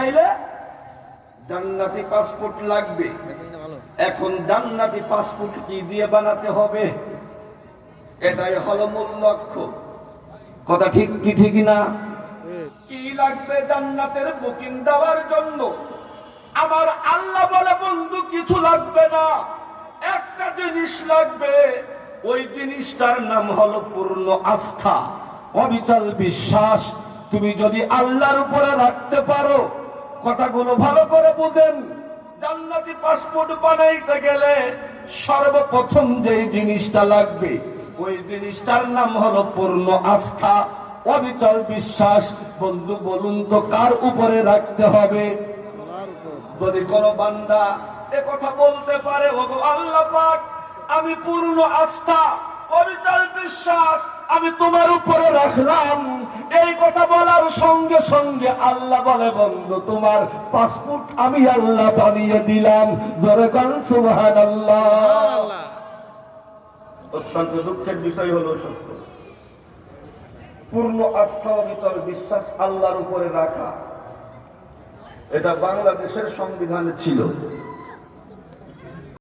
চাইলে জান্নাতি পাসপোর্ট লাগবে। এখন জান্নাতি পাসপোর্ট কি দিয়ে বানাতে হবে? এটাই হলো মূল লক্ষ্য। কথা ঠিক কি ঠিক না? কি লাগবে জান্নাতের বুকিং দেওয়ার জন্য? আমার আল্লাহ বলে, বন্ধু কিছু লাগবে না, একটা জিনিস লাগবে। ওই জিনিসটার নাম হলো পূর্ণ আস্থা, অবিচল বিশ্বাস। তুমি যদি আল্লাহর উপরে রাখতে পারো, কথাগুলো ভালো করে বুঝেন। জান্নাতি পাসপোর্ট বানাইতে গেলে সর্বপ্রথম যে জিনিসটা লাগবে, ওই জিনিসটার নাম হলো পূর্ণ আস্থা, অবিচল বিশ্বাস। বন্ধু বলুন তো কার উপরে রাখতে হবে? যদি কোনো বান্দা এ কথা বলতে পারে, ওগো আল্লাহ পাক, আমি পূর্ণ আস্থা অবিচল বিশ্বাস আমি তোমার উপরে রাখলাম, এই কথা বলার সঙ্গে সঙ্গে আল্লাহ বলে, বন্ধু তোমার পাসপোর্ট আমি আল্লাহ বানিয়ে দিলাম। জোরে বল সুবহানাল্লাহ। অত্যন্ত দুঃখের বিষয় হলো সত্য, পূর্ণ আস্থা অবিচল বিশ্বাস আল্লাহর উপরে রাখা, এটা বাংলাদেশের সংবিধানে ছিল।